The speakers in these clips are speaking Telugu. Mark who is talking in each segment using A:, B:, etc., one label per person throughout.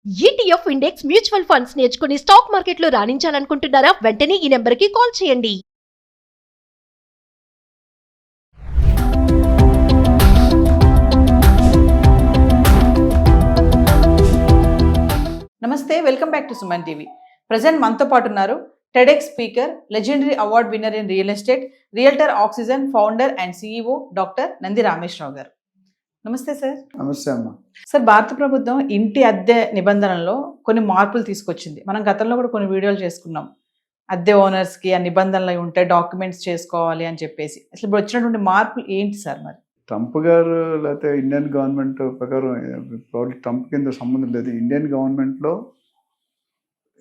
A: ఈటీఎఫ్ ఇండెక్స్ మ్యూచువల్ ఫండ్స్ నేర్చుకుని స్టాక్ మార్కెట్లో రాణించాలనుకుంటున్నారా? వెంటనే ఈ నెంబర్కి కాల్ చేయండి.
B: నమస్తే, welcome back to Suman TV. Present మనతో పాటు ఉన్నారు TEDx speaker, legendary award winner in real estate, realtor oxygen founder and CEO doctor Nandi Rameshwar Rao గారు. నమస్తే సార్.
C: నమస్తే అమ్మ.
B: సార్, భారత ప్రభుత్వం ఇంటి అద్దె నిబంధనల్లో కొన్ని మార్పులు తీసుకొచ్చింది. మనం గతంలో కూడా కొన్ని వీడియోలు చేసుకున్నాం. అద్దె ఓనర్స్కి ఆ నిబంధనలు అవి ఉంటాయి, డాక్యుమెంట్స్ చేసుకోవాలి అని చెప్పేసి. అసలు ఇప్పుడు వచ్చినటువంటి మార్పులు ఏంటి సార్? మరి
C: ట్రంప్ గారు లేకపోతే ఇండియన్ గవర్నమెంట్ ప్రకారం ట్రంప్ కింద సంబంధం లేదు. ఇండియన్ గవర్నమెంట్లో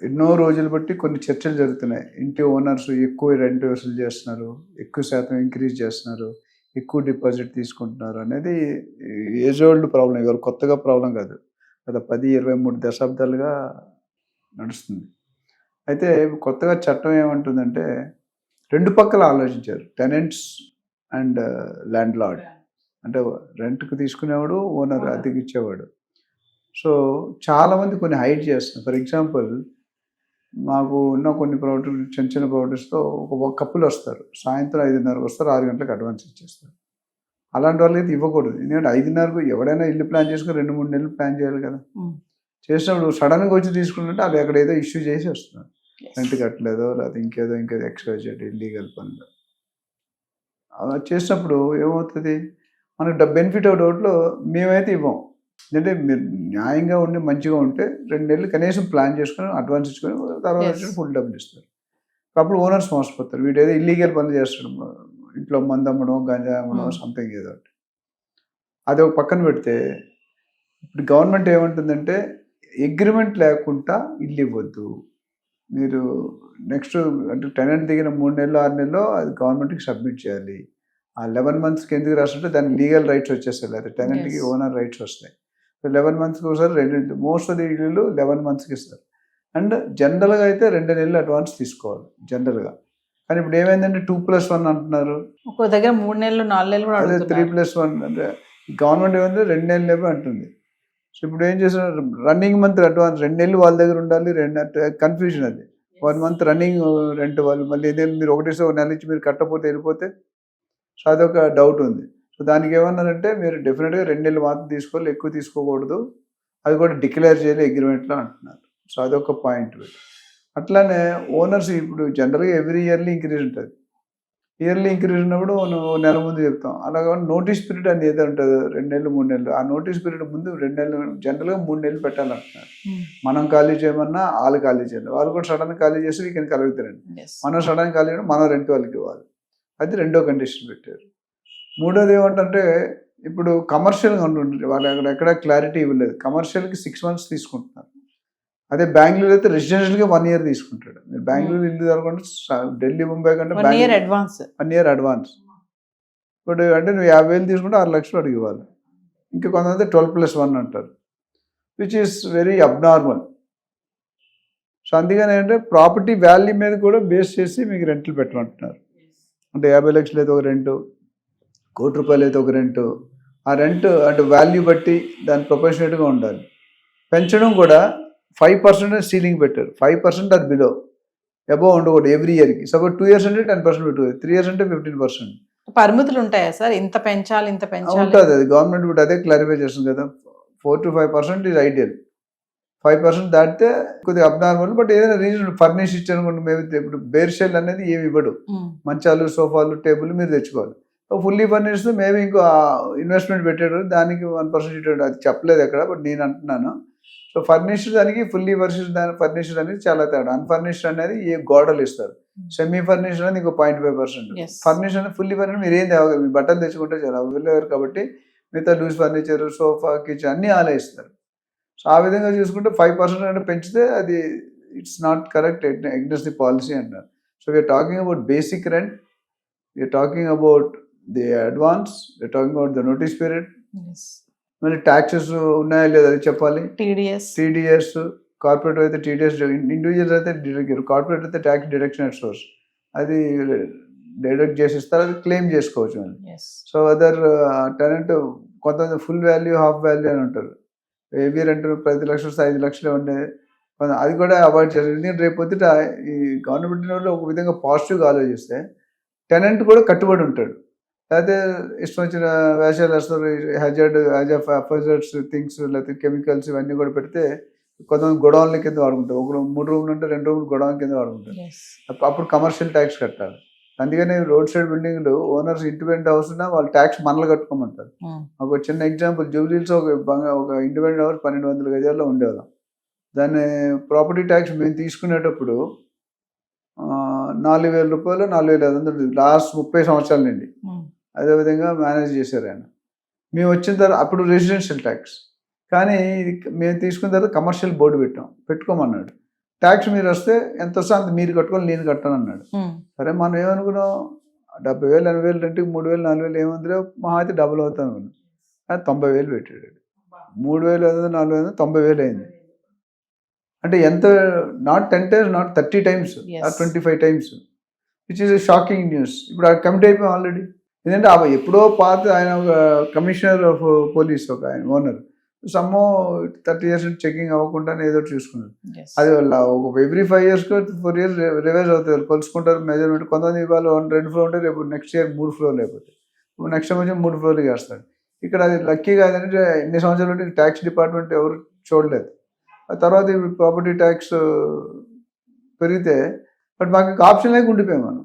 C: ఎన్నో రోజులు బట్టి కొన్ని చర్చలు జరుగుతున్నాయి. ఇంటి ఓనర్స్ ఎక్కువ రెంట్ వసూలు చేస్తున్నారు, ఎక్కువ శాతం ఇంక్రీజ్ చేస్తున్నారు, ఎక్కువ డిపాజిట్ తీసుకుంటున్నారు అనేది ఏజ్ ఓల్డ్ ప్రాబ్లం. ఎవరు కొత్తగా ప్రాబ్లం కాదు, గత 10-23 దశాబ్దాలుగా నడుస్తుంది. అయితే కొత్తగా చట్టం ఏమంటుందంటే రెండు పక్కల ఆలోచించారు, టెనెంట్స్ అండ్ ల్యాండ్ లార్డ్. అంటే రెంట్కి తీసుకునేవాడు, ఓనర్ అద్దెకి ఇచ్చేవాడు. సో చాలామంది కొన్ని హైడ్ చేస్తున్నారు. ఫర్ ఎగ్జాంపుల్, మాకు ఉన్న కొన్ని ప్రాపర్టీ, చిన్న చిన్న ప్రాపర్టీస్తో ఒక కప్పులు వస్తారు, సాయంత్రం 5:30 వస్తారు, 6 గంటలకు అడ్వాన్స్ ఇచ్చేస్తారు. అలాంటి వాళ్ళకి అయితే ఇవ్వకూడదు. ఎందుకంటే 5:30కు ఎవడైనా ఇల్లు ప్లాన్ చేసుకుని 2-3 నెలలు ప్లాన్ చేయాలి కదా. చేసినప్పుడు సడన్గా వచ్చి తీసుకుంటుంటే అది అక్కడ ఏదో ఇష్యూ చేసి వస్తున్నారు, రెంట్ కట్టలేదో లేకపోతే ఇంకేదో ఎక్స్ట్రా చేయడం, ఇల్లీగల్ పనులు. అలా చేసినప్పుడు ఏమవుతుంది, మనకు బెనిఫిట్ ఆఫ్ డౌట్లో మేమైతే ఇవ్వం. ఎందుకంటే మీరు న్యాయంగా ఉండి మంచిగా ఉంటే 2 నెలలు కనీసం ప్లాన్ చేసుకొని అడ్వాన్స్ ఇచ్చుకొని తర్వాత ఫుల్ డబ్బులు ఇస్తారు. అప్పుడు ఓనర్స్ మోసపోతారు, వీడు ఏదో ఇల్లీగల్ పనులు చేస్తాడు, ఇంట్లో మందు అమ్మడం, గంజా అమ్మడం, సంథింగ్ ఏదో. అది ఒక పక్కన పెడితే ఇప్పుడు గవర్నమెంట్ ఏమంటుందంటే అగ్రిమెంట్ లేకుండా ఇల్లు ఇవ్వద్దు. మీరు నెక్స్ట్ అంటే టెనెంట్ దిగిన 3 నెలలు 6 నెలలో అది గవర్నమెంట్కి సబ్మిట్ చేయాలి. ఆ 11 మంత్స్కి ఎందుకు రాస్తుంటే దానికి లీగల్ రైట్స్ వచ్చేస్తాయి, లేదా టెనెంట్కి ఓనర్ రైట్స్ వస్తాయి. 11 మంత్స్కి ఒకసారి 2, మోస్ట్ ఆఫ్ ది ఇల్లు 11 మంత్స్కి ఇస్తారు. అండ్ జనరల్గా అయితే 2 నెలలు అడ్వాన్స్ తీసుకోవాలి జనరల్గా. కానీ ఇప్పుడు ఏమైందంటే 2+1 అంటున్నారు,
B: ఒక్కో దగ్గర 3 నెలలు 4 నెలలు కూడా
C: అదే 3+1 అంటే గవర్నమెంట్ ఏమంటే 2 నెలలు లేవో అంటుంది. సో ఇప్పుడు ఏం చేస్తున్నారు, రన్నింగ్ మంత్ అడ్వాన్స్ 2 నెలలు వాళ్ళ దగ్గర ఉండాలి. కన్ఫ్యూజన్ అది. 1 మంత్ రన్నింగ్ రెంట్ వాళ్ళు మళ్ళీ ఏదైనా మీరు ఒకటేసో 1 నెల నుంచి మీరు కట్టకపోతే వెళ్ళిపోతే. సో అదొక డౌట్ ఉంది. సో దానికి ఏమన్నారంటే మీరు డెఫినెట్గా 2 నెలలు మాత్రం తీసుకోవాలి, ఎక్కువ తీసుకోకూడదు, అది కూడా డిక్లేర్ చేయాలి అగ్రిమెంట్లో అంటున్నారు. సో అదొక పాయింట్. అట్లానే ఓనర్స్ ఇప్పుడు జనరల్గా ఎవ్రీ ఇయర్లీ ఇంక్రీజ్ ఉంటుంది. ఇయర్లీ ఇంక్రీజ్ ఉన్నప్పుడు నెల ముందు చెప్తాం. అలాగే నోటీస్ పీరియడ్ అని ఏదో ఉంటుంది, 2 నెలలు 3 నెలలు. ఆ నోటీస్ పీరియడ్ ముందు 2 నెలలు, జనరల్గా 3 నెలలు పెట్టాలంటున్నారు. మనం ఖాళీ చేయమన్నా వాళ్ళు ఖాళీ చేయాలి, వాళ్ళు కూడా సడన్గా ఖాళీ చేసి వీకెండ్ కలుగుతారండి. మనం సడన్గా ఖాళీ చేయడం, మనం రెంట్ వాళ్ళకి ఇవ్వాలి. అది రెండో కండిషన్ పెట్టారు. మూడోది ఏమంటే ఇప్పుడు కమర్షియల్గా ఉంటుంది, వాళ్ళు ఎక్కడ క్లారిటీ ఇవ్వలేదు. కమర్షియల్కి 6 మంత్స్ తీసుకుంటున్నారు. అదే బెంగళూరు అయితే రెసిడెన్షియల్గా 1 year తీసుకుంటాడు. మీరు బెంగళూరు ఇల్లు జరగకుండా ఢిల్లీ, ముంబై కంటే
B: 1 year అడ్వాన్స్.
C: 1 year advance. ఇప్పుడు అంటే నువ్వు 50,000 తీసుకుంటే 6 లక్షలు అడిగి ఇవ్వాలి. ఇంకా కొంతమంది 12+1 అంటారు, which is very abnormal. So అందుకని ఏంటంటే ప్రాపర్టీ వాల్యూ మీద కూడా బేస్ చేసి మీకు రెంట్లు పెట్టమంటున్నారు. అంటే 50 లక్షలు అయితే ఒక రెంటు, ₹1,00,00,000 అయితే ఒక రెంటు. ఆ రెంట్ అంటే వాల్యూ బట్టి దాని ప్రొపోర్షనేట్గా ఉండాలి. పెంచడం కూడా 5% సీలింగ్ పెట్టారు. 5% అది బిలో, అబోవ్ ఉండకూడదు ఎవ్రీ ఇయర్కి. సపోజ్ 2 years అంటే 10% పెట్టుకోవాలి, 3 years అంటే 15%.
B: పరిమితులు ఉంటాయా సార్? ఇంత పెంచాలి ఇంత పెంచాలి
C: ఉంటుంది. అది గవర్నమెంట్ ఇప్పుడు అదే క్లారిఫై చేస్తుంది కదా. 4 to 5% ఈజ్ ఐడియల్. 5% దాటితే కొద్దిగా అబ్నార్మల్. బట్ ఏదైనా రీజన్ ఫర్నిష్ ఇచ్చారనుకోండి, మేము ఇప్పుడు బేర్ షెల్ అనేది ఏమి ఇవ్వడు, మంచాలు, సోఫాలు, టేబుల్ మీరు తెచ్చుకోవాలి. ఫుల్లీ ఫర్నిష్డ్ మేబీ ఇంకో ఇన్వెస్ట్మెంట్ పెట్టాడు, దానికి 1% ఇచ్చాడు. అది చెప్పలేదు ఎక్కడ, బట్ నేను అంటున్నాను. సో ఫర్నిష్డ్ దానికి ఫుల్లీ ఫర్నిష్డ్ అనేది చాలా తేడా. అన్ఫర్నిష్డ్ అనేది ఏ గోడలు ఇస్తారు, సెమీ ఫర్నిష్డ్ అనేది ఇంకో 0.5%. ఫర్నిష్డ్ అనేది ఫుల్లీ ఫర్నిష్డ్ మీరు ఏం తేవాలి, మీ బట్టలు తెచ్చుకుంటే చాలా వెళ్ళారు కాబట్టి మిగతా లూజ్ ఫర్నిచర్, సోఫా, కిచెన్ అన్నీ ఆలే ఇస్తారు. సో ఆ విధంగా చూసుకుంటే 5% అంటే పెంచితే అది it's not correct, against the policy అంటారు. So we are talking about basic rent, we are talking about the advance, we are talking about the notice period. మళ్ళీ ట్యాక్సెస్ ఉన్నాయా లేదా అది చెప్పాలి. టీడీఎస్, కార్పొరేట్ అయితే టీడీఎస్, ఇండివిజువల్స్ అయితే కార్పొరేట్ అయితే ట్యాక్స్ డిడక్షన్ అట్ సోర్స్, అది డిడక్ట్ చేసి ఇస్తారు, అది క్లెయిమ్ చేసుకోవచ్చు. సో అదర్ టెనెంట్ కొంతమంది ఫుల్ వాల్యూ, హాఫ్ వాల్యూ అని ఉంటారు. హెవీ రెంట్ 10 లక్షలు 5 లక్షలు ఉండే అది కూడా అవాయిడ్ చేయాలి. ఎందుకంటే రేపు పొద్దుట ఈ గవర్నమెంట్ వాళ్ళు ఒక విధంగా పాజిటివ్గా ఆలోచిస్తే టెనెంట్ కూడా కట్టుబడి ఉంటాడు. లేకపోతే ఇష్టం వచ్చిన వేషాలు వేస్తారు, హజార్డ్స్ థింగ్స్ లేకపోతే కెమికల్స్ ఇవన్నీ కూడా పెడితే కొంతమంది గొడవల కింద వాడుకుంటారు. ఒక 3 రూమ్లు ఉంటే 2 రూమ్లు గొడవల కింద వాడుకుంటారు. అప్పుడు కమర్షియల్ ట్యాక్స్ కట్టాలి. అందుకని రోడ్ సైడ్ బిల్డింగ్లు ఓనర్స్ ఇండిపెండెంట్ హౌస్ ఉన్నా వాళ్ళు ట్యాక్స్ మనలు కట్టుకోమంటారు. ఒక చిన్న ఎగ్జాంపుల్, జూబ్లీస్ ఒక ఇండిపెండెంట్ హౌస్ 1200 గజాల్లో ఉండేవాళ్ళం. దాన్ని ప్రాపర్టీ ట్యాక్స్ మేము తీసుకునేటప్పుడు 4,000 రూపాయలు 4,500 లాస్ట్ 30 సంవత్సరాల నుండి అదేవిధంగా మేనేజ్ చేశారు ఆయన. మేము వచ్చిన తర్వాత అప్పుడు రెసిడెన్షియల్ ట్యాక్స్, కానీ ఇది మేము తీసుకున్న తర్వాత కమర్షియల్ బోర్డు పెట్టుకోమన్నాడు. ట్యాక్స్ మీరు వస్తే ఎంత వస్తే అంత మీరు కట్టుకొని నేను కట్టాను అన్నాడు. సరే మనం ఏమనుకున్నాం, 70,000 80,000 రెంట్కి 3,000 4,000 ఏమందిలో మహా అయితే డబుల్ అవుతాను అనుకున్నాం. అది 90,000 పెట్టాడు. 3,500 4,500 90,000 అయింది. అంటే ఎంత, not 10 times, not 30 times, 25 times, which is shocking news. ఇప్పుడు అది కమిట్ అయిపోయాం ఆల్రెడీ. ఎందుకంటే ఎప్పుడో పాత ఆయన ఒక కమిషనర్ ఆఫ్ పోలీస్ ఒక ఆయన ఓనర్ సమ్మో 30 years చెకింగ్ అవ్వకుండానే ఏదో చూసుకున్నారు. అది ఒక ఎవ్రీ 5 years 4 years రివైజ్ అవుతారు, కొలుసుకుంటారు మెజర్మెంట్. కొంతమంది ఇవాళ 2 ఫ్లోర్ ఉంటే రేపు నెక్స్ట్ ఇయర్ 3 ఫ్లోర్లు అయిపోతాయి, నెక్స్ట్ టైం వచ్చి 3 ఫ్లోర్లు వేస్తాడు. ఇక్కడ అది లక్కీగా ఏంటంటే ఎన్ని సంవత్సరాలు ఉంటే ట్యాక్స్ డిపార్ట్మెంట్ ఎవరు చూడలేదు. ఆ తర్వాత ఇప్పుడు ప్రాపర్టీ ట్యాక్స్ పెరిగితే బట్ మాకు ఆప్షన్ లేక ఉండిపోయాం. మనం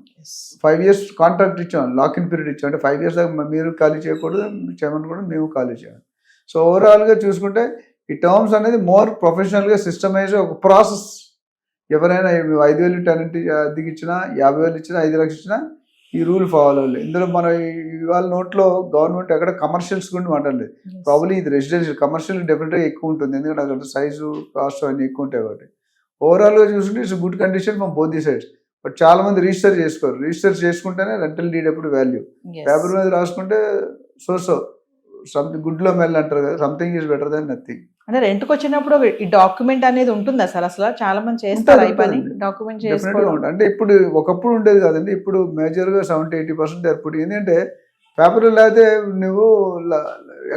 C: 5 years కాంట్రాక్ట్ ఇచ్చాం, లాక్ ఇన్ పీరియడ్ ఇచ్చాం. అంటే 5 years దాకా మీరు ఖాళీ చేయకూడదు, చేయమని కూడా మేము ఖాళీ చేయాలి. సో ఓవరాల్గా చూసుకుంటే ఈ టర్మ్స్ అనేది మోర్ ప్రొఫెషనల్గా సిస్టమైజ్ ఒక ప్రాసెస్. ఎవరైనా 5,000 టెనెంట్ అద్దెకి ఇచ్చినా, 50,000 ఇచ్చినా, 5 లక్షలు ఇచ్చినా ఈ రూల్ ఫాలో అవ్వాలి. ఇందులో మనం ఇవాళ నోట్లో గవర్నమెంట్ ఎక్కడ కమర్షియల్స్ గురించి మాట్లాడలేదు. ప్రాబ్లీ ఇది రెసిడెన్షియల్, కమర్షియల్ డెఫినెట్గా ఎక్కువ ఉంటుంది, ఎందుకంటే అక్కడ సైజు కాస్ట్ అన్నీ ఎక్కువ ఉంటాయి కాబట్టి. ఓవరాల్గా చూసుకుంటే it's good condition from both the sides. But చాలా మంది రిజిస్టర్ చేసుకోరు. రిజిస్టర్ చేసుకుంటేనే రెంటల్ డీడ్ ఎప్పుడు వాల్యూ. పేపర్ మీద రాసుకుంటే సో సంథింగ్ గుడ్లో మెల్ అంటారు కదా, something is better than nothing.
B: అంటే రెంట్కి వచ్చినప్పుడు ఈ డాక్యుమెంట్ అనేది ఉంటుందా సార్? అసలు చాలా మంది చేస్తారు ఈ పని, డాక్యుమెంట్ చేసుకోవడం.
C: అంటే ఇప్పుడు ఒకప్పుడు ఉండేది కాదండి, ఇప్పుడు మేజర్గా 70-80% ఏర్పడి. ఎందుకంటే పేపర్ లేకపోతే నువ్వు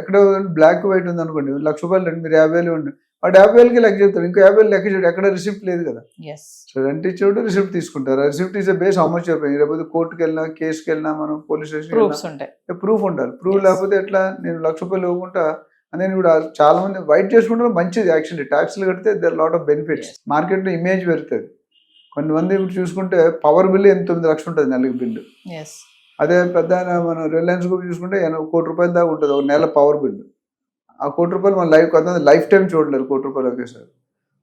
C: ఎక్కడ బ్లాక్ వైట్ ఉంది అనుకోండి, ₹1,00,000 రెండు, మీరు 50,000 ఉండి ఆ 50,000కి లెక్క చెప్తారు, ఇంకో 50,000 లెక్క చేయడం, ఎక్కడ రిసిప్ట్ లేదు కదా. సో రెంట్ ఇచ్చేవాడు రిసిప్ట్ తీసుకుంటారు. ఆ receipt is base how much అయిపోయింది. లేకపోతే కోర్టుకి వెళ్ళినా, కేసుకి వెళ్ళినా, మనం పోలీస్ స్టేషన్ ప్రూఫ్ ఉండాలి. ప్రూఫ్ లేకపోతే ఎట్లా, నేను ₹1,00,000 ఇవ్వకుండా అనేది కూడా చాలా మంది వైట్ చేసుకుంటారు. మంచిది యాక్చువల్లీ, ట్యాక్స్లు కడితే దర్ లాట్ ఆఫ్ బెనిఫిట్స్. మార్కెట్లో ఇమేజ్ పెరుగుతుంది. కొంతమంది ఇప్పుడు చూసుకుంటే పవర్ బిల్లు 8-9 లక్షలు ఉంటుంది నెలకి బిల్లు. అదే పెద్ద మన రిలయన్స్ గ్రూప్ చూసుకుంటే ₹1,00,000 దాకా ఉంటుంది ఒక నెల పవర్ బిల్లు. ఆ ₹1,00,000 మన కొంతమంది లైఫ్ టైం చూడలేరు ₹1,00,000 ఒకేసారి.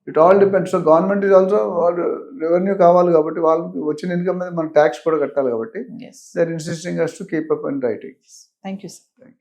C: It all depends. So government is also, వాళ్ళు రెవెన్యూ కావాలి కాబట్టి వాళ్ళకి వచ్చిన ఇన్కమ్ మీద మనం ట్యాక్స్ కూడా కట్టాలి కాబట్టి they are insisting us to keep up and writing.
B: Thank you sir.